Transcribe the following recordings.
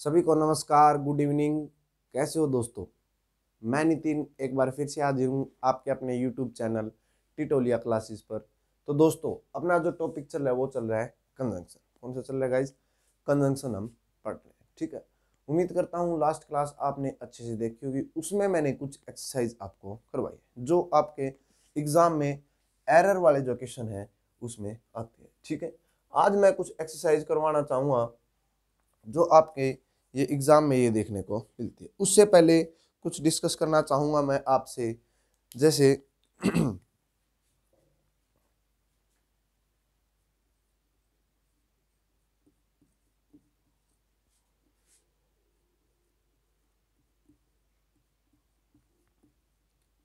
सभी को नमस्कार, गुड इवनिंग। कैसे हो दोस्तों? मैं नितिन एक बार फिर से हाजिर हूँ आपके अपने यूट्यूब चैनल टिटोलिया क्लासेस पर। तो दोस्तों, अपना जो टॉपिक चल रहा है वो चल रहा है कंजंक्शन। कौन सा चल रहा है गाइज? कंजंक्शन हम पढ़ रहे हैं, ठीक है। उम्मीद करता हूँ लास्ट क्लास आपने अच्छे से देखी होगी। उसमें मैंने कुछ एक्सरसाइज आपको करवाई है जो आपके एग्जाम में एरर वाले जो क्वेश्चन है उसमें आते हैं, ठीक है। आज मैं कुछ एक्सरसाइज करवाना चाहूँगा जो आपके ये एग्जाम में ये देखने को मिलती है। उससे पहले कुछ डिस्कस करना चाहूंगा मैं आपसे, जैसे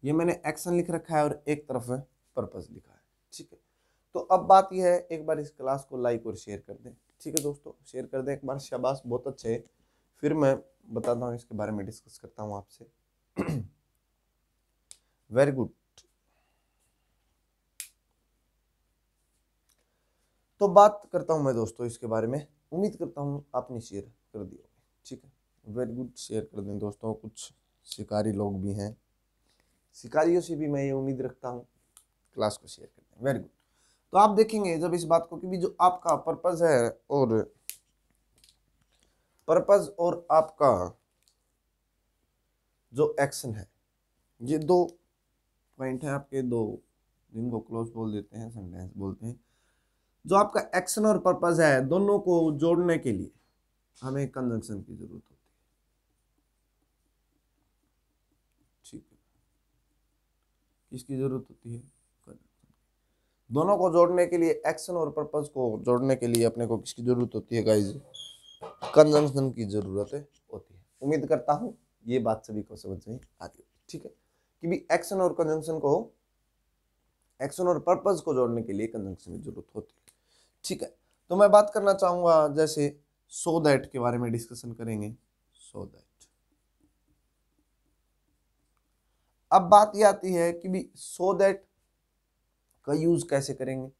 ये मैंने एक्शन लिख रखा है और एक तरफ पर्पस लिखा है, ठीक है। तो अब बात यह है, एक बार इस क्लास को लाइक और शेयर कर दें, ठीक है दोस्तों। शेयर कर दें एक बार, शाबाश, बहुत अच्छे। फिर मैं बताता हूँ इसके बारे में, डिस्कस करता हूँ आपसे। Very good. तो बात करता हूं मैं दोस्तों इसके बारे में। उम्मीद करता हूं आपने शेयर कर दी होगी, ठीक है। वेरी गुड, शेयर कर दें दोस्तों। कुछ शिकारी लोग भी हैं, शिकारियों से भी मैं ये उम्मीद रखता हूं क्लास को शेयर कर दें। Very good. तो आप देखेंगे जब इस बात को कि भी जो आपका पर्पज है और आपका जो एक्शन है, ये दो पॉइंट है आपके, दो जिनको क्लोज बोल देते हैं, सेंटेंस बोलते हैं। जो आपका एक्शन और पर्पज है, दोनों को जोड़ने के लिए हमें कंजंक्शन की जरूरत होती है, ठीक है। किसकी जरूरत होती है? दोनों को जोड़ने के लिए, एक्शन और पर्पज को जोड़ने के लिए अपने को किसकी जरूरत होती है गाइज? कंजंक्शन की जरूरत होती है। उम्मीद करता हूं ये बात सभी को समझ में आ रही है, ठीक है। कि भी एक्शन और कंजंक्शन को, एक्शन और पर्पज को जोड़ने के लिए कंजंक्शन की जरूरत होती है, ठीक है। तो मैं बात करना चाहूंगा, जैसे सो दैट के बारे में डिस्कशन करेंगे। सो दैट, अब बात ये आती है कि भी सो दैट का यूज कैसे करेंगे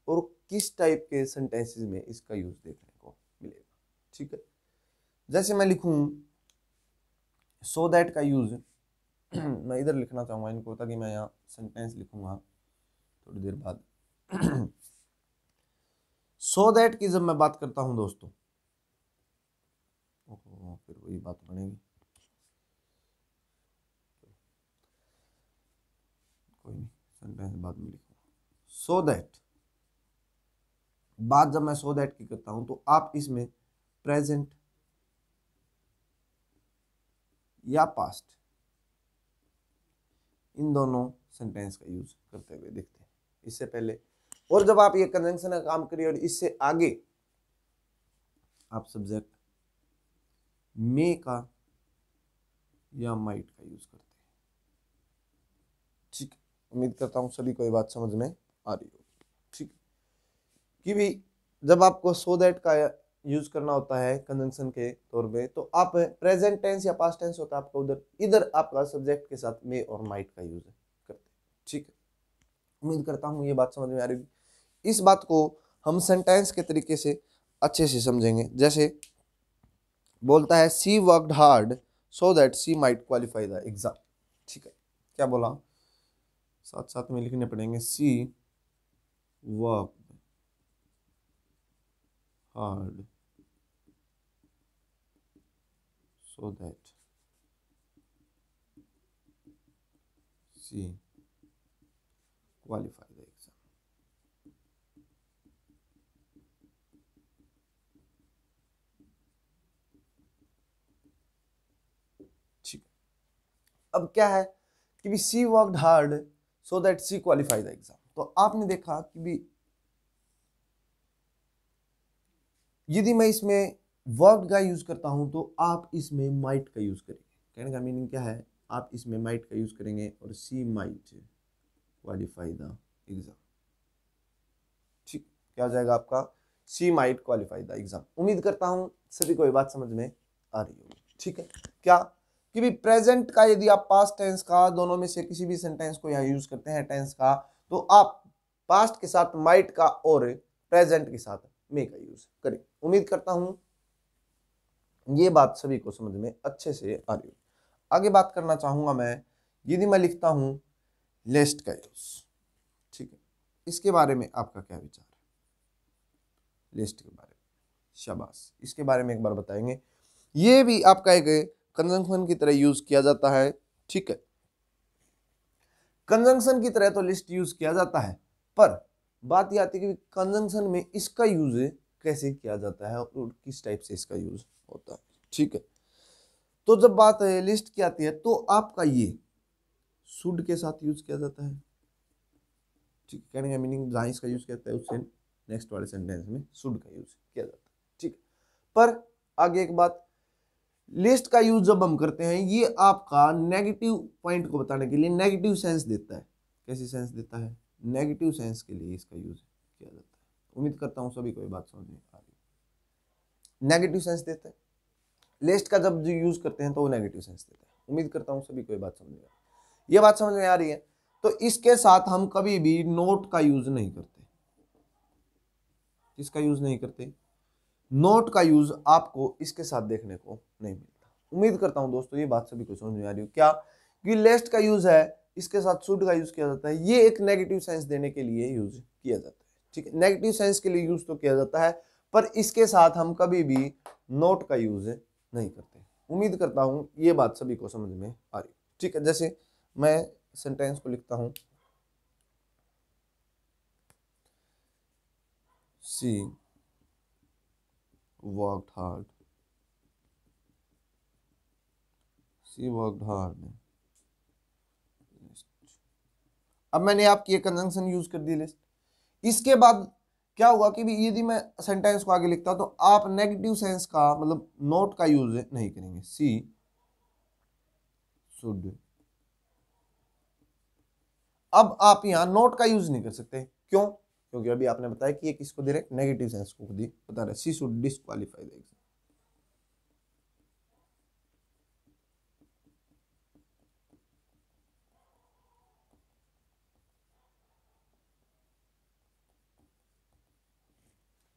और किस टाइप के सेंटेंसेस में इसका यूज देखने को मिलेगा, ठीक है। जैसे मैं लिखूं सो दैट का यूज मैं इधर लिखना चाहूंगा इनको, ताकि मैं यहाँ सेंटेंस लिखूंगा थोड़ी देर बाद। सो दैट की जब मैं बात करता हूं दोस्तों, फिर वही बात बनेगी, कोई नहीं, सेंटेंस बाद में लिखूंगा। सो दैट, बात जब मैं सो दैट की करता हूं तो आप इसमें प्रेजेंट या पास्ट, इन दोनों सेंटेंस का यूज करते हुए देखते हैं इससे पहले। और जब आप ये कंजंक्शन का काम करिए और इससे आगे आप सब्जेक्ट मे का या माइट का यूज करते हैं, ठीक है। उम्मीद करता हूं सभी को ये बात समझ में आ रही होगी, ठीक है। कि भी जब आपको सो दैट का यूज करना होता है कंजंक्शन के तौर पे, तो आप प्रेजेंट टेंस या पास्ट टेंस होता है आपका, उधर इधर आपका सब्जेक्ट के साथ मे और माइट का यूज करते हैं, ठीक है। उम्मीद करता हूँ ये बात समझ में आ रही है। इस बात को हम सेंटेंस के तरीके से अच्छे से समझेंगे। जैसे बोलता है she worked hard so that she might qualify the exam, ठीक है। क्या बोला? साथ साथ में लिखने पड़ेंगे। She worked hard so that she qualify the exam, ठीक है। अब क्या है कि भी she worked hard so that she qualify the exam. तो आपने देखा कि भी यदि मैं इसमें वर्कड का यूज करता हूं तो आप इसमें माइट का यूज करेंगे। कहने का मीनिंग क्या है? आप इसमें माइट का यूज करेंगे और सी माइट क्वालिफाई द एग्जाम, ठीक। क्या हो जाएगा आपका? सी माइट क्वालिफाई द एग्जाम। उम्मीद करता हूं सभी को ये बात समझ में आ रही होगी, ठीक है। क्या कि भी प्रेजेंट का यदि आप पास्ट टेंस का, दोनों में से किसी भी सेंटेंस को यहाँ यूज करते हैं टेंस का, तो आप पास्ट के साथ माइट का और प्रेजेंट के साथ मे का यूज करें। उम्मीद करता हूं ये बात सभी को समझ में अच्छे से आ रही है। आगे बात करना चाहूंगा मैं, यदि मैं लिखता हूं लिस्ट का यूज, ठीक है, इसके बारे में आपका क्या विचार है? लिस्ट के बारे में, शाबाश, इसके बारे में एक बार बताएंगे। ये भी आपका एक कंजंक्शन की तरह यूज किया जाता है, ठीक है, कंजंक्शन की तरह तो लिस्ट यूज किया जाता है, पर बात यह आती है कि कंजंक्शन में इसका यूज कैसे किया जाता है और किस टाइप से इसका यूज होता है, ठीक है। तो जब बात लिस्ट की आती है तो आपका ये शुड के साथ यूज किया जाता है, ठीक है, कहने का मीनिंग जहां इसका यूज किया जाता है उससे नेक्स्ट वाले सेंटेंस में शुड का यूज किया जाता है, ठीक है। पर आगे एक बात, लिस्ट का यूज जब हम करते हैं ये आपका नेगेटिव पॉइंट को बताने के लिए नेगेटिव सेंस देता है। कैसी सेंस देता है? नेगेटिव सेंस के लिए इसका यूज किया जाता है। उम्मीद करता हूं सभी को ये बात समझ में आ रही है। नेगेटिव सेंस देता है, लिस्ट का जब यूज करते हैं तो वो नेगेटिव सेंस देता है। उम्मीद करता हूं सभी को ये बात समझ में आ रही है। ये बात समझ में आ रही है। तो इसके साथ हम कभी भी नोट का यूज नहीं करते। किसका यूज नहीं करते? नोट का यूज आपको इसके साथ देखने को नहीं मिलता। उम्मीद करता हूं दोस्तों ये बात सभी को समझ में आ रही हो। क्या कि लिस्ट का यूज है, इसके साथ शुड का यूज किया जाता है, ये एक नेगेटिव सेंस देने के लिए यूज किया जाता है, ठीक है। नेगेटिव सेंस के लिए यूज तो किया जाता है, पर इसके साथ हम कभी भी नोट का यूज नहीं करते। उम्मीद करता हूं ये बात सभी को समझ में आ रही, ठीक है। जैसे मैं सेंटेंस को लिखता हूं, सी worked hard, she worked hard. अब मैंने आपकी एक कंजंक्शन यूज कर दी लिस्ट। इसके बाद क्या हुआ कि भी यदि मैं सेंटेंस को आगे लिखता हूं तो आप नेगेटिव सेंस का मतलब नोट का यूज नहीं करेंगे। सी शुड, अब आप यहां नोट का यूज नहीं कर सकते। क्यों? क्योंकि अभी आपने बताया कि ये किसको दे रहे, नेगेटिव सेंस को खुद ही बता रहे, सी शुड डिस्क्वालीफाई द एग्जाम।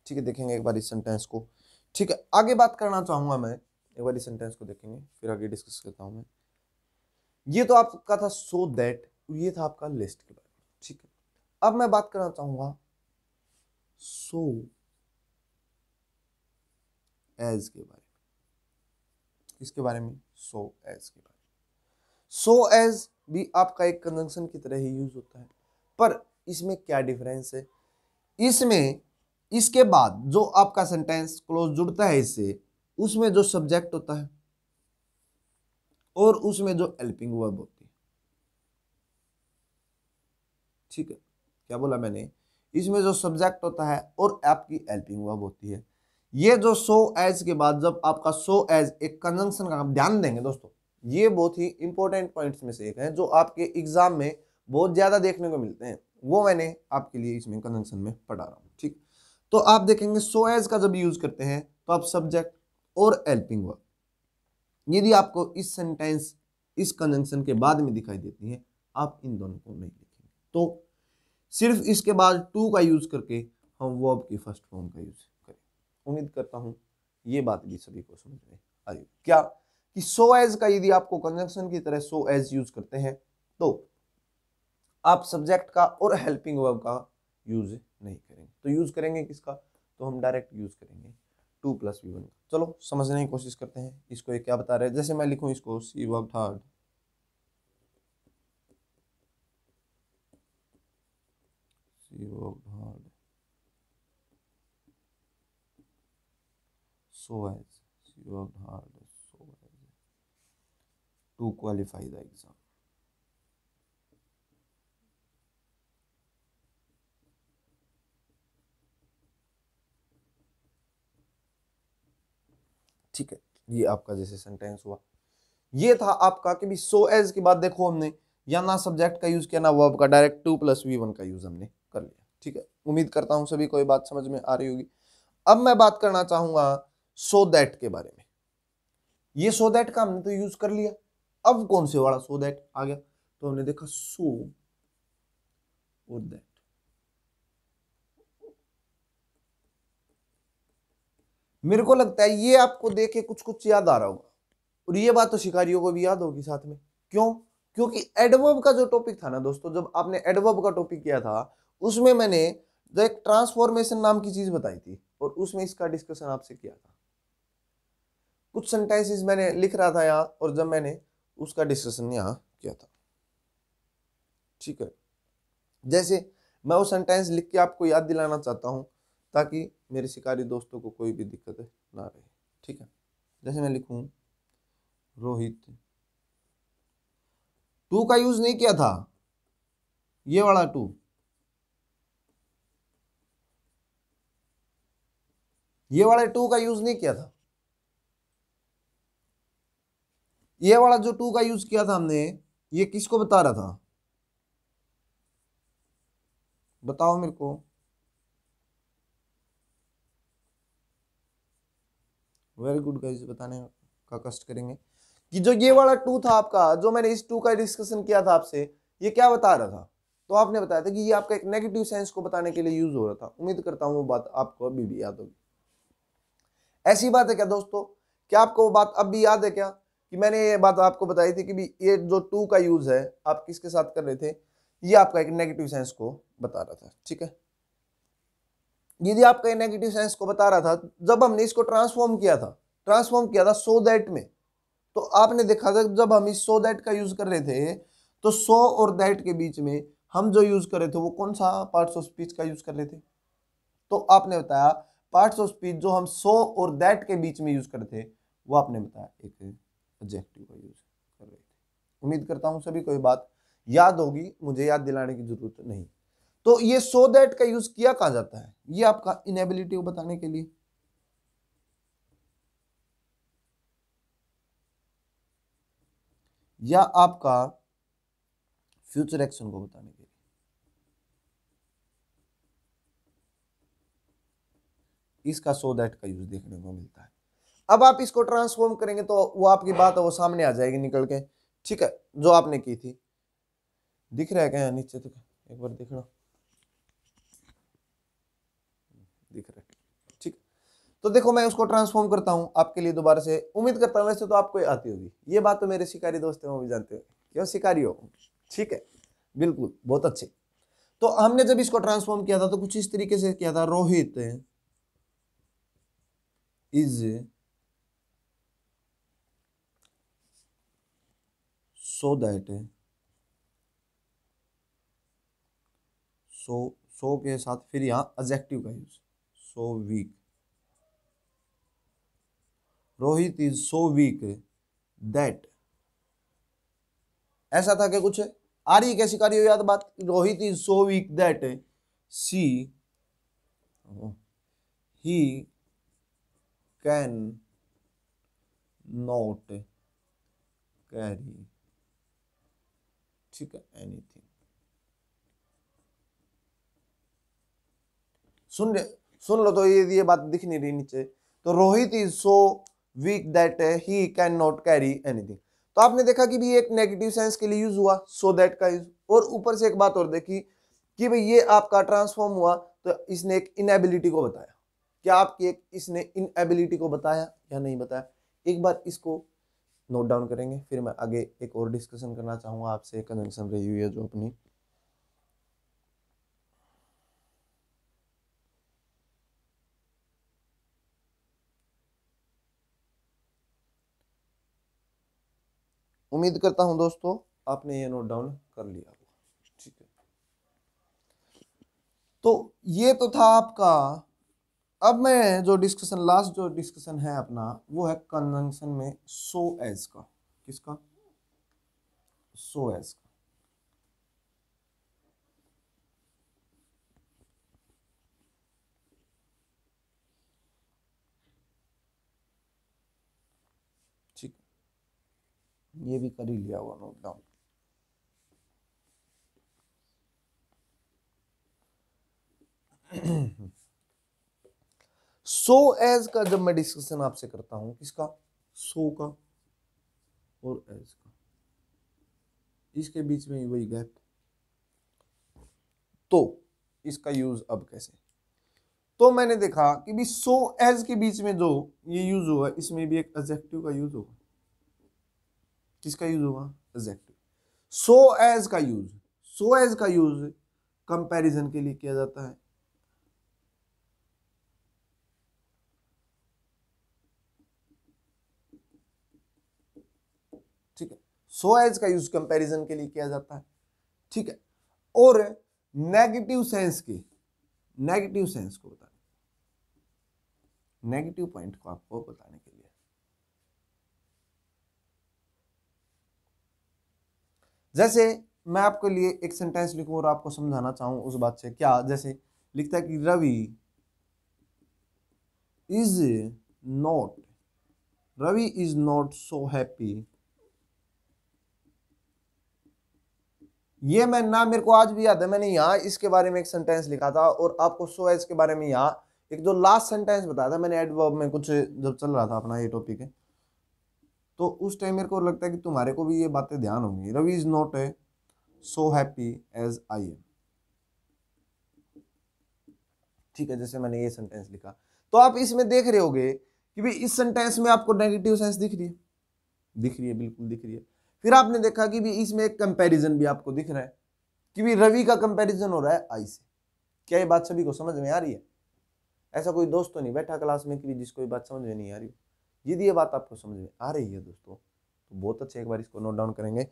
ठीक है, देखेंगे एक बार इस सेंटेंस को, ठीक है। आगे बात करना चाहूंगा मैं, एक बार इस सेंटेंस को देखेंगे फिर आगे डिस्कस करता हूं मैं। ये तो आपका था सो दैट, ये था आपका लिस्ट के बारे में, ठीक है। अब मैं बात करना चाहूंगा सो एज के बारे में। किसके बारे में? सो एज के बारे में। सो एज भी आपका एक कंजंक्शन की तरह ही यूज होता है, पर इसमें क्या डिफरेंस है? इसमें इसके बाद जो आपका सेंटेंस क्लोज जुड़ता है इससे, उसमें जो सब्जेक्ट होता है और उसमें जो हेल्पिंग वर्ब होती है, ठीक है। क्या बोला मैंने? इसमें जो सब्जेक्ट होता है और आपकी हेल्पिंग वर्ब होती है। ये जो सो एज के बाद जब आपका सो एज एक कंजंक्शन का, आप ध्यान देंगे दोस्तों, ये बहुत ही इंपॉर्टेंट पॉइंट्स में से एक है जो आपके एग्जाम में बहुत ज्यादा देखने को मिलते हैं, वो मैंने आपके लिए इसमें कंजंक्शन में पढ़ा रहा हूं, ठीक। तो आप देखेंगे सो एज का जब यूज करते हैं तो आप सब्जेक्ट और हेल्पिंग वर्ब यदि आपको इस सेंटेंस इस कंजंक्शन के बाद में दिखाई देती है, आप इन दोनों को नहीं लिखेंगे। तो सिर्फ इसके बाद टू का यूज करके हम वर्ब की फर्स्ट फॉर्म का यूज करें। उम्मीद करता हूं ये बात भी सभी को समझ में आई। क्या कि सो एज का यदि आपको कंजंक्शन की तरह सो एज यूज करते हैं तो आप सब्जेक्ट का और हेल्पिंग वर्ब का यूज नहीं करेंगे। तो यूज करेंगे किसका? तो हम डायरेक्ट यूज करेंगे 2+V1 का। चलो समझने की कोशिश करते हैं इसको, ये क्या बता रहे हैं। जैसे मैं लिखूं इसको, she worked hard, she worked hard so as, she worked hard so as to qualify the exam। ठीक है, ये आपका जैसे सेंटेंस हुआ, ये था आपका कि भी सो एज के बाद देखो हमने या ना सब्जेक्ट का यूज किया ना वर्ब का, डायरेक्ट 2+V1 का यूज हमने कर लिया, ठीक है। उम्मीद करता हूं सभी को ये बात समझ में आ रही होगी। अब मैं बात करना चाहूंगा सो दैट के बारे में। ये सो दैट का हमने तो यूज कर लिया, अब कौन से वाला सो दैट आ गया? तो हमने देखा सो और दैट। मेरे को लगता है ये आपको देख के कुछ कुछ याद आ रहा होगा, और ये बात तो शिकारियों को भी याद होगी साथ में। क्यों? क्योंकि एडवर्ब का जो टॉपिक था ना दोस्तों, जब आपने एडवर्ब का टॉपिक किया था उसमें मैंने जो एक ट्रांसफॉर्मेशन नाम की चीज बताई थी, और उसमें इसका डिस्कशन आपसे किया था। कुछ सेंटेंसेस मैंने लिख रहा था यहाँ, और जब मैंने उसका डिस्कशन यहाँ किया था। ठीक है, जैसे मैं वो सेंटेंस लिख के आपको याद दिलाना चाहता हूँ ताकि मेरे शिकारी दोस्तों को कोई भी दिक्कत ना रहे। ठीक है, जैसे मैं लिखूं रोहित, टू का यूज नहीं किया था, ये वाला टू, ये वाला टू का यूज नहीं किया था, ये वाला जो टू का यूज किया था हमने, ये किसको बता रहा था? बताओ मेरे को। वेरी गुड गाइस, बताने का कष्ट करेंगे कि जो ये वाला टू था आपका, जो मैंने इस टू का डिस्कशन किया था आपसे, ये क्या बता रहा था? तो आपने बताया था कि ये आपका एक नेगेटिव सेंस को बताने के लिए यूज हो रहा था। उम्मीद करता हूं वो बात आपको अभी भी याद होगी। ऐसी बात है क्या दोस्तों? क्या आपको वो बात अब भी याद है क्या कि मैंने ये बात आपको बताई थी कि भी ये जो टू का यूज है आप किसके साथ कर रहे थे? ये आपका एक नेगेटिव सेंस को बता रहा था। ठीक है, यदि आपका नेगेटिव सेंस को बता रहा था, जब हमने इसको ट्रांसफॉर्म किया था सो दैट में, तो आपने देखा था जब हम इस सो दैट का यूज कर रहे थे, तो सो और दैट के बीच में हम जो यूज कर रहे थे वो कौन सा पार्ट्स ऑफ स्पीच का यूज कर रहे थे? तो आपने बताया पार्ट्स ऑफ स्पीच जो हम सो और दैट के बीच में यूज कर रहे थे, वो आपने बताया एक एडजेक्टिव का यूज कर रहे थे। उम्मीद करता हूं सभी को ये बात याद होगी, मुझे याद दिलाने की जरूरत नहीं। तो ये सो दैट का यूज किया कहां जाता है? ये आपका इनएबिलिटी को बताने के लिए, या आपका फ्यूचर एक्शन को बताने के लिए। इसका सो दैट का यूज देखने को मिलता है। अब आप इसको ट्रांसफॉर्म करेंगे तो वो आपकी बात है वो सामने आ जाएगी निकल के। ठीक है, जो आपने की थी, दिख रहा है क्या नीचे तक? एक बार देखना, दिख रहा है? ठीक, तो देखो मैं उसको ट्रांसफॉर्म करता हूं आपके लिए दोबारा से। उम्मीद करता हूं वैसे तो आपको आती होगी ये बात, तो मेरे शिकारी दोस्त हैं वो भी जानते हो, क्यों शिकारी हो। ठीक है, बिल्कुल, बहुत अच्छे। तो हमने जब इसको ट्रांसफॉर्म किया था तो कुछ इस तरीके से किया था, रोहित इज सो दैट, सो के साथ फिर यहां एडजेक्टिव का use, so weak, Rohit is so weak that. ऐसा था कि कुछ आ रही कैसी कार्य हो याद बात? Rohit is so weak that see he can not carry, ठीक है, एनीथिंग। सुन लो तो ये बात दिख नहीं रही नीचे। तो Rohit is so weak that he can not carry anything. तो आपने देखा कि भी एक नेगेटिव सेंस के लिए यूज हुआ सो दैट का यूज, और ऊपर से एक बात और देखी कि भाई ये आपका ट्रांसफॉर्म हुआ तो इसने एक इनएबिलिटी को बताया। क्या आपकी एक इसने इनएबिलिटी को बताया या नहीं बताया? एक बार इसको नोट डाउन करेंगे, फिर मैं आगे एक और डिस्कशन करना चाहूंगा आपसे। कन्वेंशन रही हुई है जो अपनी, उम्मीद करता हूं दोस्तों आपने ये नोट डाउन कर लिया होगा। ठीक है, तो ये तो था आपका। अब मैं जो डिस्कशन, लास्ट जो डिस्कशन है अपना, वो है कन्वेंशन में सो एज का। किसका? सो एज का। ठीक, ये भी कर ही लिया हुआ नोट डाउन। सो एज का जब मैं डिस्कशन आपसे करता हूं, किसका? सो का और एज का, इसके बीच में वही गैप। तो इसका यूज अब कैसे? तो मैंने देखा कि भी सो एज के बीच में जो ये यूज हुआ, इसमें भी एक एडजेक्टिव का यूज होगा। किसका यूज होगा? एडजेक्टिव। सो एज का यूज, सो एज का यूज कंपैरिजन के लिए किया जाता है। ठीक है, सो एज का यूज कंपैरिजन के लिए किया जाता है। ठीक है, और नेगेटिव सेंस के, नेगेटिव सेंस को बताने, नेगेटिव पॉइंट को आपको बताने के लिए, जैसे मैं आपके लिए एक सेंटेंस लिखूं और आपको समझाना चाहूं उस बात से, क्या जैसे लिखता है कि Ravi is not, Ravi is not so happy. ये मैं ना, मेरे को आज भी याद है, मैंने यहाँ इसके बारे में एक सेंटेंस लिखा था और आपको सो एज के बारे में यहाँ एक जो लास्ट सेंटेंस बताया था मैंने एडवर्ब में, कुछ जब चल रहा था अपना ये टॉपिक है, तो उस टाइम मेरे को लगता है कि तुम्हारे को भी ये बातें ध्यान होंगी। Ravi is not so happy as I am. ठीक है, जैसे मैंने ये सेंटेंस लिखा, तो आप इसमें देख रहे होगे कि भाई इस सेंटेंस में आपको नेगेटिव सेंस दिख रही है, दिख रही है, बिल्कुल दिख रही है। फिर आपने देखा कि भी इसमें एक कंपैरिजन भी आपको दिख रहा है कि भी रवि का कंपैरिजन हो रहा है आई से। क्या ये बात सभी को समझ में आ रही है? ऐसा कोई दोस्त तो नहीं बैठा क्लास में कि भी जिसको ये बात समझ में नहीं आ रही। यदि ये बात आपको समझ में आ रही है दोस्तों तो बहुत अच्छे, एक बार इसको नोट डाउन करेंगे।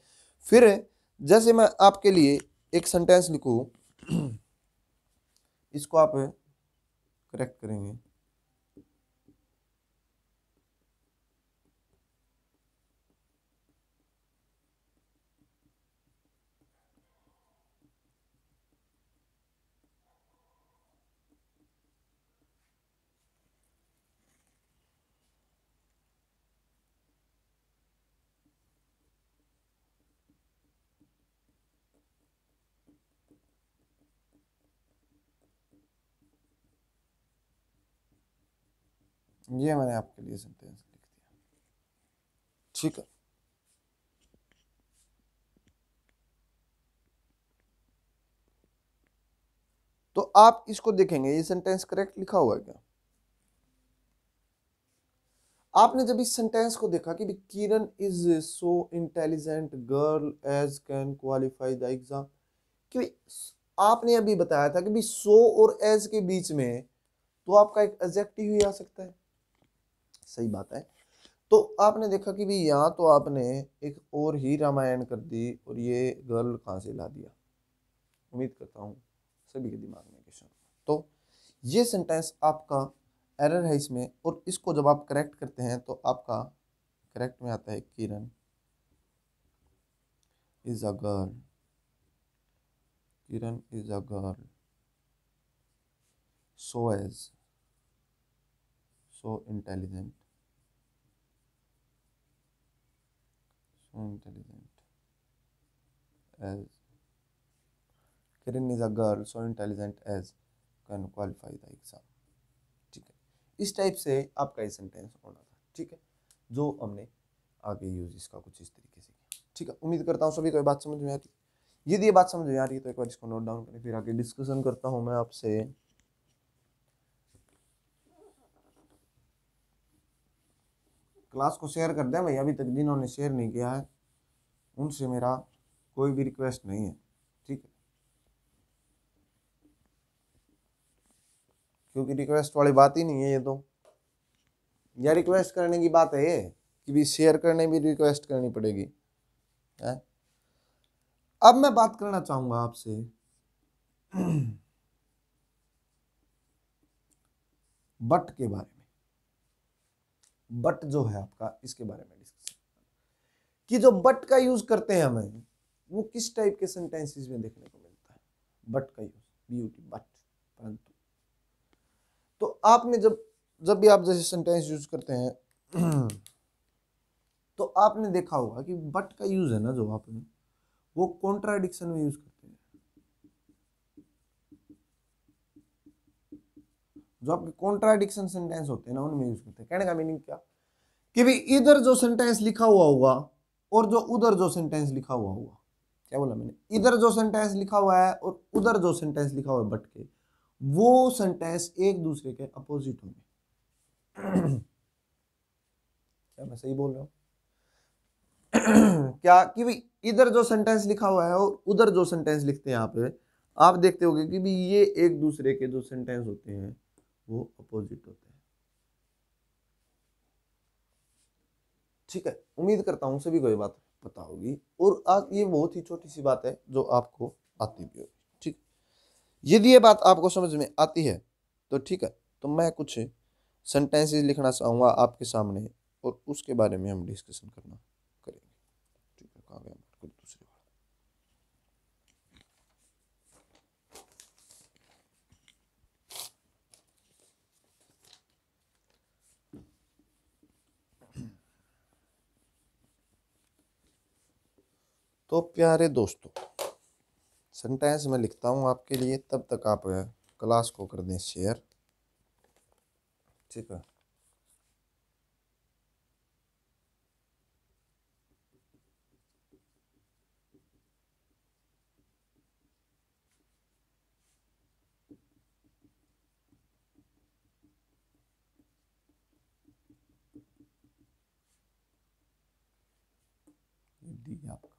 फिर जैसे मैं आपके लिए एक सेंटेंस लिखूं, इसको आप करेक्ट करेंगे। ये मैंने आपके लिए सेंटेंस लिख दिया। ठीक है, तो आप इसको देखेंगे, ये सेंटेंस करेक्ट लिखा हुआ है क्या? आपने जब इस सेंटेंस को देखा कि Kiran is so intelligent girl as can qualify the exam, कि आपने अभी बताया था कि भी सो और एज के बीच में तो आपका एक एडजेक्टिव ही आ सकता है। सही बात है। तो आपने देखा कि भी यहाँ तो आपने एक और ही रामायण कर दी और ये गर्ल कहाँ से ला दिया। उम्मीद करता हूँ सभी के दिमाग में क्वेश्चन। तो ये सेंटेंस आपका एरर है इसमें, और इसको जब आप करेक्ट करते हैं तो आपका करेक्ट में आता है Kiran is a girl, Kiran is a girl so as, so intelligent, so intelligent as, Kiran is a girl so intelligent as can qualify the exam. ठीक है, इस टाइप से आपका ये सेंटेंस होना था। ठीक है, जो हमने आगे यूज इसका कुछ इस तरीके से किया। ठीक है, उम्मीद करता हूँ सभी को ये बात समझ में आती है। यदि ये बात समझ में आ रही है तो एक बार इसको नोट डाउन करें, फिर आगे डिस्कशन करता हूँ मैं आपसे। क्लास को शेयर कर दें भाई, अभी तक जिन्होंने शेयर नहीं किया है उनसे मेरा कोई भी रिक्वेस्ट नहीं है। ठीक है, क्योंकि रिक्वेस्ट वाली बात ही नहीं है ये तो, या रिक्वेस्ट करने की बात है ये कि भी शेयर करने भी रिक्वेस्ट करनी पड़ेगी है? अब मैं बात करना चाहूंगा आपसे बट के बारे में। बट जो है आपका, इसके बारे में डिस्कस कि जो बट का यूज करते हैं हमें, वो किस टाइप के सेंटेंसेस में देखने को मिलता है। बट का यूज, ब्यूटी बट, परंतु। तो आपने जब जब भी आप जैसे सेंटेंस यूज करते हैं तो आपने देखा होगा कि बट का यूज है ना जो आपने, वो कॉन्ट्राडिक्शन में यूज करते हैं। जो आपके कॉन्ट्राडिक्शन सेंटेंस होते हैं ना उनमें यूज करते हैं। कहने का मीनिंग क्या कि भाई इधर जो सेंटेंस लिखा हुआ होगा और जो उधर जो सेंटेंस लिखा हुआ होगा, क्या बोला मैंने, इधर जो सेंटेंस लिखा हुआ है और उधर जो सेंटेंस लिखा हुआ है बट के, वो सेंटेंस एक दूसरे के अपोजिट होंगे। क्या मैं सही बोल रहा हूँ? क्या कि भाई इधर जो सेंटेंस लिखा हुआ है और उधर जो सेंटेंस लिखते हैं यहाँ पे, आप देखते होंगे कि भी ये एक दूसरे के जो सेंटेंस होते हैं वो अपोजिट होते हैं। ठीक है, उम्मीद करता हूँ सभी को ये बात पता होगी, और आज ये बहुत ही छोटी सी बात है जो आपको आती भी होगी। ठीक, यदि ये बात आपको समझ में आती है तो ठीक है, तो मैं कुछ सेंटेंसेस लिखना चाहूंगा आपके सामने और उसके बारे में हम डिस्कशन करेंगे। ठीक है, कहाँ गया कुछ दूसरी बात। तो प्यारे दोस्तों, सेंटेंस मैं लिखता हूँ आपके लिए, तब तक आप क्लास को कर दें शेयर। ठीक है, डी आपका।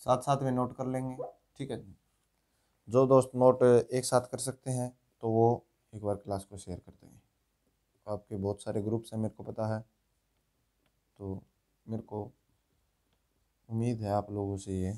साथ साथ में नोट कर लेंगे। ठीक है, जो दोस्त नोट एक साथ कर सकते हैं तो वो एक बार क्लास को शेयर कर देंगे। आपके बहुत सारे ग्रुप्स हैं मेरे को पता है, तो मेरे को उम्मीद है आप लोगों से ये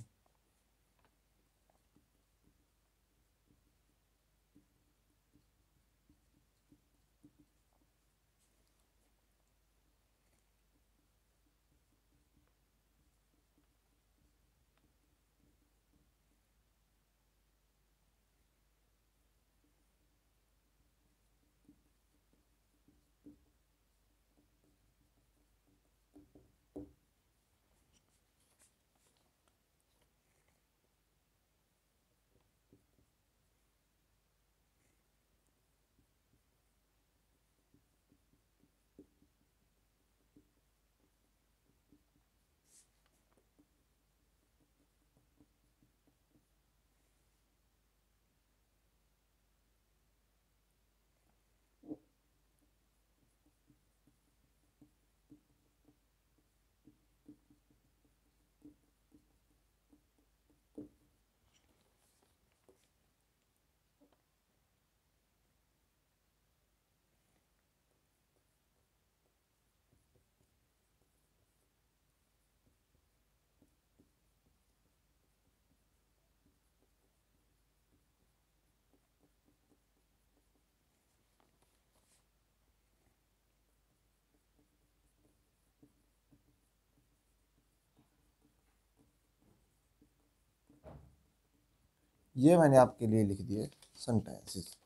ये मैंने आपके लिए लिख दिए सेंटेंसेस।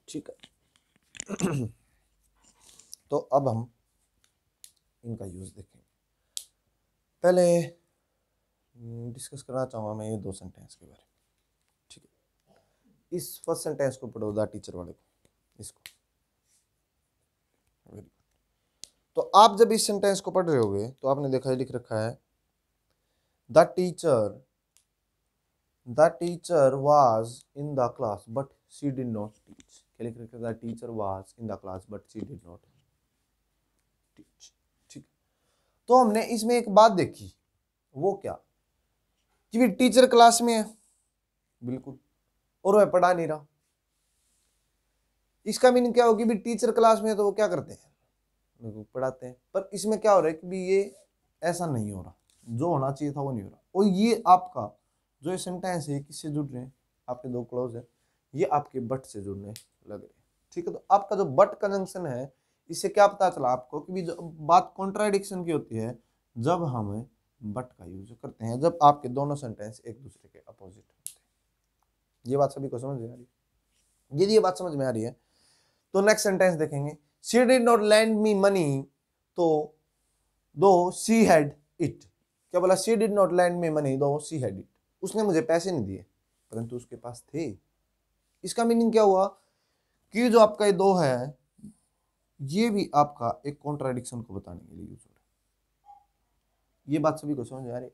ठीक है, तो अब हम इनका यूज देखेंगे। पहले डिस्कस करना चाहूँगा मैं ये दो सेंटेंस के बारे में। ठीक है, इस फर्स्ट सेंटेंस को पढ़ो, द टीचर वाले को, इसको। Very good. तो आप जब इस सेंटेंस को पढ़ रहे होगे तो आपने देखा है लिख रखा है the teacher was in the class but she did not teach। क्या लिख रखा है? The teacher was in the class but she did not teach। ठीक, तो हमने इसमें एक बात देखी, वो क्या कि टीचर क्लास में है, बिल्कुल, और वह पढ़ा नहीं रहा। इसका मीनिंग क्या होगी? भी टीचर क्लास में है तो वो क्या करते हैं? पढ़ाते हैं। पर इसमें क्या हो रहा है कि भी ये ऐसा नहीं हो रहा, जो होना चाहिए था वो नहीं हो रहा। और ये आपका जो ये सेंटेंस है किससे जुड़ रहे हैं? आपके दो क्लॉज है, ये आपके बट से जुड़ने लग रहे हैं, ठीक है। तो आपका जो बट कंजंक्शन है, इससे क्या पता चला आपको कि जो बात कॉन्ट्राडिक्शन की होती है जब हम बट का यूज करते हैं, जब आपके दोनों सेंटेंस एक दूसरे के अपोजिट होते हैं। ये बात सभी को समझ में आ रही है? यदि ये बात समझ में आ रही है तो नेक्स्ट सेंटेंस देखेंगे, she did not land me money तो दो शी हैड इट। क्या बोला? She did not land me money दो शी हैड इट। उसने मुझे पैसे नहीं दिए परंतु उसके पास थे। इसका मीनिंग क्या हुआ कि जो आपका ये दो है, ये भी आपका एक कॉन्ट्राडिक्शन को बताने के लिए यूज हो रहा है। ये बात सभी को समझ में आ रही है?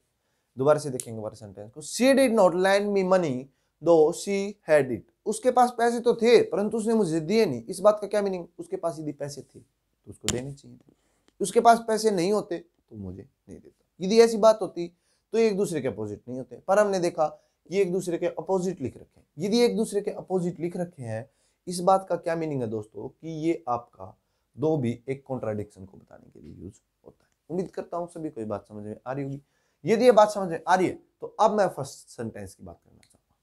दोबारा से देखेंगे हमारे सेंटेंस को, she did not land me money दो शी हैड इट। उसके पास पैसे तो थे परंतु उसने मुझे दिए नहीं। इस बात का क्या मीनिंग? उसके पास यदि पैसे थे तो उसको देने चाहिए थे, उसके पास पैसे नहीं होते तो मुझे नहीं देता। यदि ऐसी बात होती तो एक दूसरे के अपोजिट नहीं होते, पर हमने देखा कि एक दूसरे के अपोजिट लिख रखे हैं। यदि एक दूसरे के अपोजिट लिख रखे हैं, इस बात का क्या मीनिंग है दोस्तों कि ये आपका दो भी एक कॉन्ट्राडिक्शन को बताने के लिए यूज होता है। उम्मीद करता हूं सभी को ये बात समझ में आ रही होगी। यदि ये बात समझ में आ रही है तो अब मैं फर्स्ट सेंटेंस की बात करना चाहूंगा,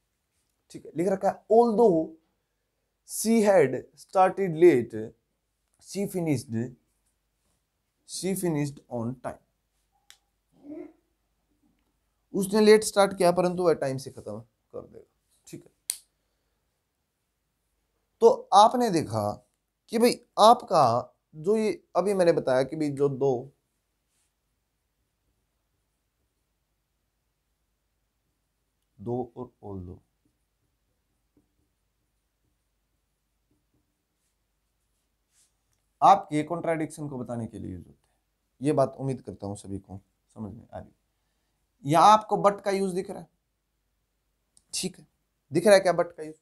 ठीक है। लिख रखा है, although she had started late she finished on time. उसने लेट स्टार्ट किया परंतु वह टाइम से खत्म कर देगा, ठीक है। तो आपने देखा कि भाई आपका जो ये अभी मैंने बताया कि भाई जो दो और ऑल दो, आपके कॉन्ट्राडिक्शन को बताने के लिए यूज होते हैं। ये बात उम्मीद करता हूं सभी को समझ में आ रही है। यहां आपको बट का यूज दिख रहा है, ठीक है, दिख रहा है क्या बट का यूज?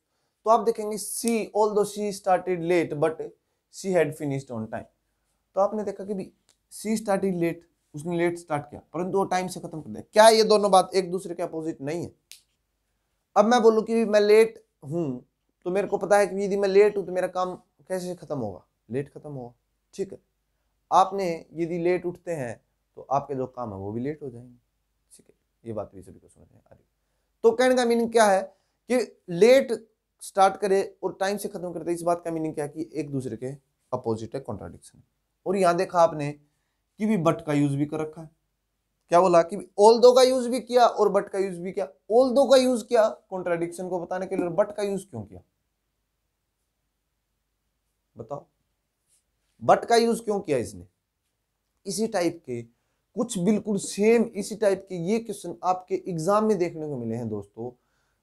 तो आप देखेंगे she although she started late but she had finished on time. तो आपने देखा कि भी सी स्टार्टेड लेट, उसने लेट स्टार्ट किया परंतु वो टाइम से खत्म कर दिया। क्या ये दोनों बात एक दूसरे के अपोजिट नहीं है? अब मैं बोलूं कि मैं लेट हूं तो मेरे को पता है कि यदि मैं लेट हूं तो मेरा काम कैसे खत्म होगा? लेट खत्म होगा, ठीक है। आपने यदि लेट उठते हैं तो आपके जो काम है वो भी लेट हो जाएंगे, ठीक है। ये बात भी सभी को समझ में आ रही है। तो कहने का मीनिंग क्या है कि लेट स्टार्ट करे और टाइम से खत्म करते, इस बात का मीनिंग क्या है कि एक दूसरे के अपोजिट है, कॉन्ट्राडिक्शन। और यहां देखा आपने कि भी बट का यूज भी कर रखा है। क्या बोला कि ऑल्दो का यूज भी किया और बट का यूज भी किया। ऑल्दो का यूज किया कॉन्ट्राडिक्शन को बताने के लिए, बट का यूज क्यों किया? बताओ, बट का यूज क्यों किया इसने? इसी टाइप के कुछ बिल्कुल सेम इसी टाइप के ये क्वेश्चन आपके एग्जाम में देखने को मिले हैं दोस्तों।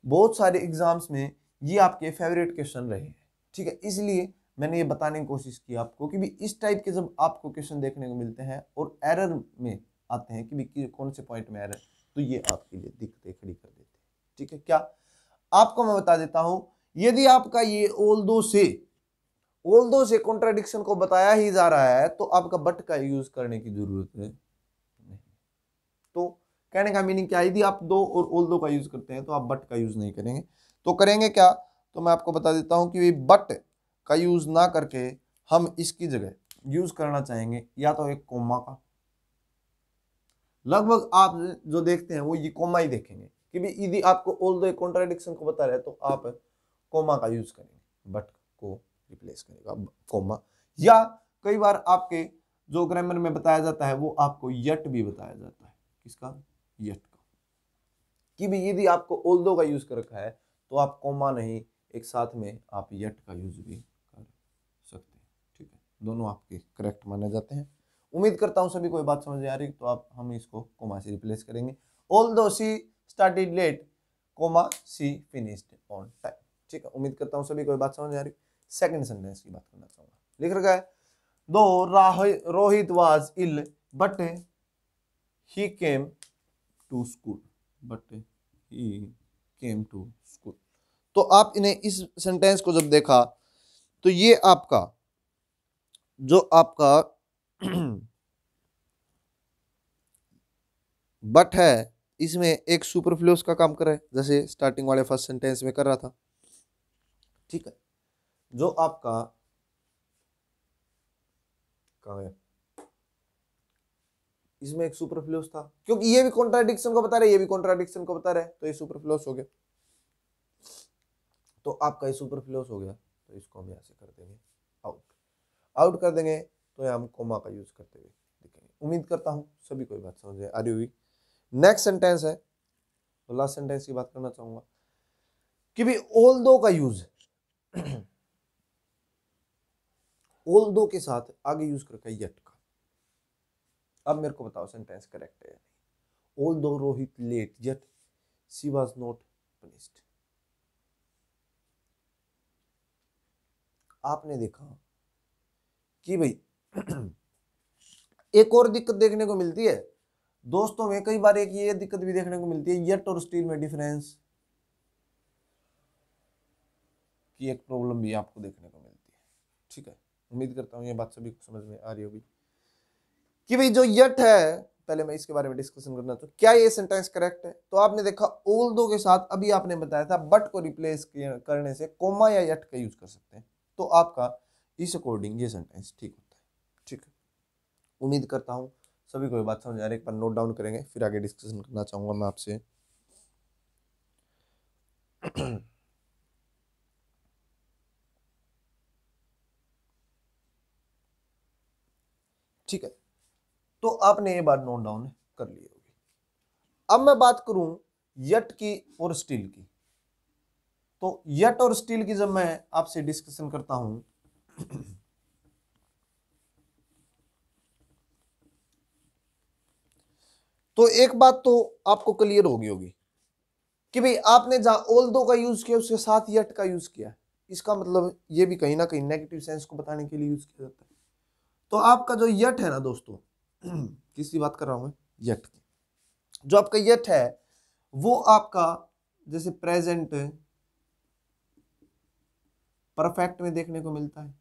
बहुत सारे एग्जाम्स में ये आपके फेवरेट क्वेश्चन रहे हैं, ठीक है। इसलिए मैंने ये बताने की कोशिश की आपको कि भी इस टाइप के जब आपको क्वेश्चन देखने को मिलते हैं और एरर में आते हैं कि भी कौन से पॉइंट में एरर, तो ये आपके लिए दिक्कतें खड़ी कर देते हैं, ठीक है। क्या आपको मैं बता देता हूं, यदि आपका ये ऑल्दो से कॉन्ट्राडिक्शन को बताया ही जा रहा है तो आपका बट का यूज करने की जरूरत है नहीं। तो कहने का मीनिंग क्या है, यदि आप दो और ऑल्दो का यूज करते हैं तो आप बट का यूज नहीं करेंगे। तो करेंगे क्या? तो मैं आपको बता देता हूं कि बट का यूज ना करके हम इसकी जगह यूज करना चाहेंगे या तो एक कोमा का। लगभग आप जो देखते हैं वो ये कोमा ही देखेंगे कि भी यदि आपको ऑल्दो एक कॉन्ट्राडिक्शन को बता रहे हैं तो आप कोमा का यूज करेंगे, बट को रिप्लेस करेगा कोमा। या कई बार आपके जो ग्रामर में बताया जाता है वो आपको यट भी बताया जाता है। किसका? यट का। कि भी यदि आपको ऑल्दो का यूज कर रखा है तो आप कोमा नहीं, एक साथ में आप यट का यूज भी कर सकते हैं, ठीक है। दोनों आपके करेक्ट माने जाते हैं। उम्मीद करता हूं सभी को ये बात समझ आ रही है। तो आप हम इसको कोमा से रिप्लेस करेंगे, although she started late comma she finished on time, ठीक है। उम्मीद करता हूं सभी को ये बात समझ आ रही है। सेकंड सेंटेंस की बात करना चाहूंगा। लिख रखा है, though Rohit was ill but he came to school, but he came to school. तो आप इन्हें इस सेंटेंस को जब देखा तो ये आपका जो आपका बट है इसमें एक सुपरफ्लूस का काम कर रहा है, जैसे स्टार्टिंग वाले फर्स्ट सेंटेंस में कर रहा था, ठीक है। जो आपका कहाँ है, इसमें एक सुपरफ्लूस था क्योंकि ये भी कॉन्ट्राडिक्शन को बता रहे, ये भी कॉन्ट्राडिक्शन को बता रहे, तो ये सुपरफ्लूस हो गया। तो आपका ये सुपरफ्लूअस हो गया, तो इसको हम यहाँ से कर देंगे आउट। आउट कर देंगे तो यहाँ हम कोमा का यूज करते हुए दिखेंगे। उम्मीद करता हूँ सभी कोई बात समझ आ रही होगी। नेक्स्ट सेंटेंस है, तो लास्ट सेंटेंस की बात करना चाहूंगा कि भाई ऑल दो का यूज ऑल दो के साथ आगे यूज करके येट का। अब मेरे को बताओ सेंटेंस करेक्ट है या नहीं। Although Rohit late yet she was not punished. आपने देखा कि भाई एक और दिक्कत देखने को मिलती है दोस्तों में, कई बार एक ये दिक्कत भी देखने को मिलती है येट और स्टिल में डिफरेंस की एक प्रॉब्लम भी आपको देखने को मिलती है। ठीक है, उम्मीद करता हूं ये बात सभी को समझ में आ रही होगी कि भाई जो येट है, पहले मैं इसके बारे में डिस्कशन करना चाहूँ, क्या ये सेंटेंस करेक्ट है। तो आपने देखा ऑल दो के साथ अभी आपने बताया था बट को रिप्लेस करने से कोमा या येट का यूज कर सकते हैं, तो आपका इस अकॉर्डिंग ये सेंटेंस ठीक होता है। ठीक है, उम्मीद करता हूं सभी को ये बात समझ आ रही है। एक बार नोट डाउन करेंगे फिर आगे डिस्कशन करना चाहूंगा मैं आपसे। ठीक है, तो आपने ये बात नोट डाउन कर ली होगी। अब मैं बात करूं यट की और स्टील की, तो यट और स्टील की जब मैं आपसे डिस्कशन करता हूं तो एक बात तो आपको क्लियर होगी कि भाई आपने जहां ऑल दो का यूज किया उसके साथ यट का यूज किया, इसका मतलब ये भी कहीं ना कहीं नेगेटिव सेंस को बताने के लिए यूज किया जाता है। तो आपका जो यट है ना दोस्तों, किसकी बात कर रहा हूं मैं, यट की। जो आपका यट है वो आपका जैसे प्रेजेंट परफेक्ट में देखने को मिलता है,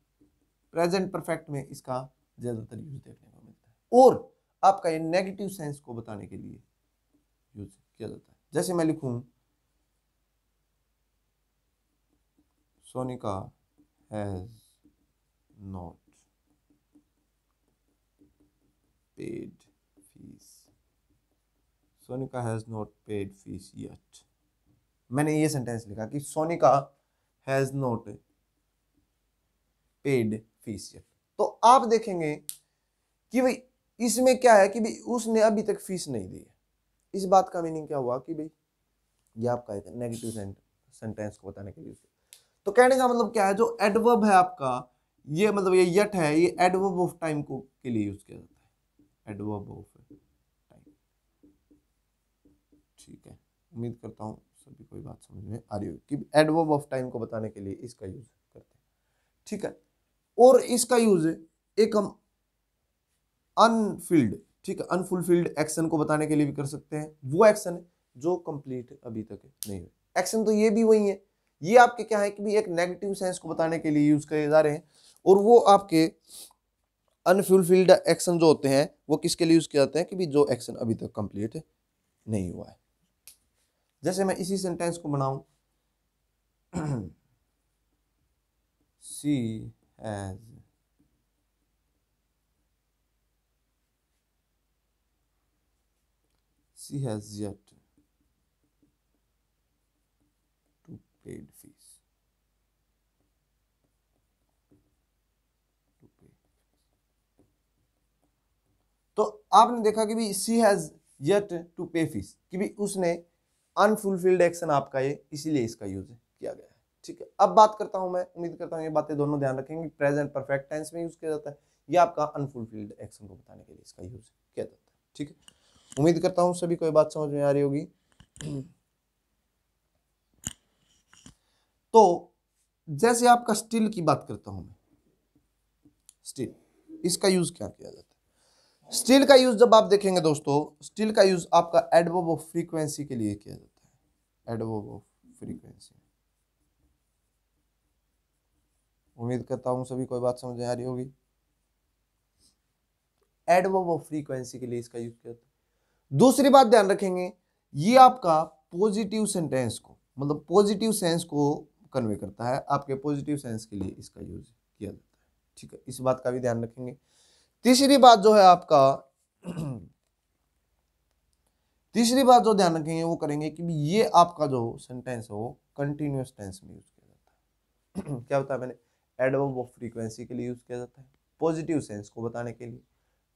प्रेजेंट परफेक्ट में इसका ज्यादातर यूज देखने को मिलता है, और आपका ये नेगेटिव सेंस को बताने के लिए यूज किया जाता है। जैसे मैं लिखूं Sonika has not paid fees, Sonika has not paid fees yet. मैंने ये सेंटेंस लिखा कि Sonika has not paid fees yet. तो आप देखेंगे कि भाई इसमें क्या है कि भाई उसने अभी तक फीस नहीं दी है। इस बात का मीनिंग क्या हुआ कि भाई ये आपका एक नेगेटिव सेंटेंस को बताने के लिए। तो कहने का मतलब क्या है, जो एडवर्ब है आपका, ये मतलब ये यट है, ये एडवर्ब ऑफ टाइम को के लिए यूज किया जाता है, एडवर्ब ऑफ टाइम। ठीक है, उम्मीद करता हूँ सभी कोई बात समझ में आ रही होगी कि एडवर्ब ऑफ टाइम को बताने के लिए इसका यूज करते हैं। ठीक है, और इसका यूज एक हम अनफिल्ड, ठीक है, अनफुलफिल्ड एक्शन को बताने के लिए भी कर सकते हैं। वो एक्शन है जो कंप्लीट अभी तक नहीं हुए। एक्शन तो ये भी वही है, ये आपके क्या है कि भी एक नेगेटिव सेंस को बताने के लिए यूज किए जा रहे हैं, और वो आपके अनफुलफिल्ड एक्शन जो होते हैं वो किसके लिए यूज किए जाते हैं कि भी जो एक्शन अभी तक कंप्लीट नहीं हुआ है। जैसे मैं इसी सेंटेंस को बनाऊं she has she has yet to paid fees to pay। तो आपने देखा कि भी she has yet to pay fees कि भी उसने अनफुलफिल्ड एक्शन आपका ये, इसीलिए इसका यूज किया गया है। ठीक है, अब बात करता हूं मैं, उम्मीद करता हूं ये बातें दोनों ध्यान रखेंगे। प्रेजेंट परफेक्ट टेंस में यूज किया जाता है, ये आपका अनफुलफिल्ड एक्शन को बताने के लिए इसका यूज किया जाता है। ठीक है, उम्मीद करता हूं सभी को ये बात समझ में आ रही होगी। तो जैसे आपका स्टिल की बात करता हूं मैं, स्टिल इसका यूज क्या किया जाता है। स्टिल का यूज जब आप देखेंगे दोस्तों, स्टिल का यूज आपका एडवर्ब ऑफ फ्रीक्वेंसी के लिए किया जाता है, एडवर्ब ऑफ फ्रीक्वेंसी। उम्मीद करता हूं सभी को बात समझ में आ रही होगी। एडवर्ब ऑफ फ्रीक्वेंसी के लिए इसका यूज किया जाता है। दूसरी बात ध्यान रखेंगे, ये आपका पॉजिटिव सेंटेंस को, मतलब पॉजिटिव सेंस को कन्वे करता है, आपके पॉजिटिव सेंस के लिए इसका यूज किया जाता है। ठीक है, इस बात का भी ध्यान रखेंगे। तीसरी बात जो है आपका तीसरी बात जो ध्यान रखेंगे वो करेंगे कि ये आपका जो सेंटेंस है वो कंटिन्यूअस टेंस में यूज किया जाता है। क्या होता है, मैंने एडवर्ब ऑफ फ्रीक्वेंसी के लिए यूज किया जाता है, पॉजिटिव सेंस को बताने के लिए।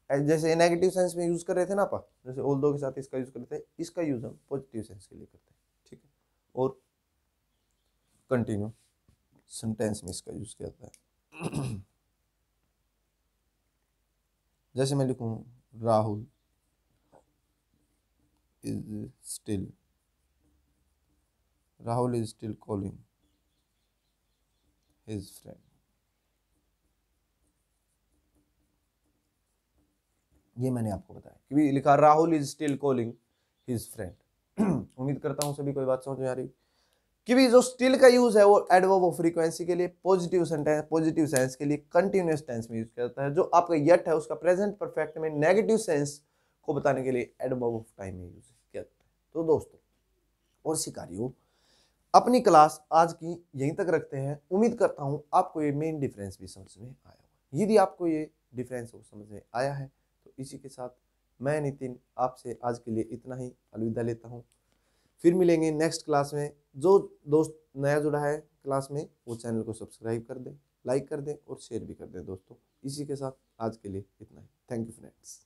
जैसे नेगेटिव सेंस में यूज कर रहे थे ना अपन, जैसे ऑल्दो के साथ इसका यूज कर रहे थे, इसका यूज हम पॉजिटिव सेंस के लिए करते हैं, ठीक है। और कंटिन्यू सेंटेंस में इसका यूज किया जाता है। जैसे मैं लिखूं Rahul is still calling his friend. ये मैंने आपको बताया कि लिखा Rahul is still calling his friend. उम्मीद करता हूं सभी कोई बात समझ में आ रही कि भी जो स्टिल का यूज है वो एडवर्ब ऑफ फ्रीक्वेंसी के लिए, पॉजिटिव सेंटेंस पॉजिटिव सेंस के लिए कंटिन्यूअस टेंस में यूज किया जाता है। जो आपका येट है उसका प्रेजेंट परफेक्ट में नेगेटिव सेंस को बताने के लिए एडवर्ब ऑफ टाइम में यूज किया जाता है। तो दोस्तों और शिकारियों, अपनी क्लास आज की यहीं तक रखते हैं। उम्मीद करता हूं आपको ये मेन डिफरेंस भी समझ में आया होगा। यदि आपको ये डिफरेंस समझ में आया है तो इसी के साथ मैं नितिन आपसे आज के लिए इतना ही अलविदा लेता हूं। फिर मिलेंगे नेक्स्ट क्लास में। जो दोस्त नया जुड़ा है क्लास में वो चैनल को सब्सक्राइब कर दें, लाइक कर दें और शेयर भी कर दें दोस्तों। इसी के साथ आज के लिए इतना ही। Thank you friends.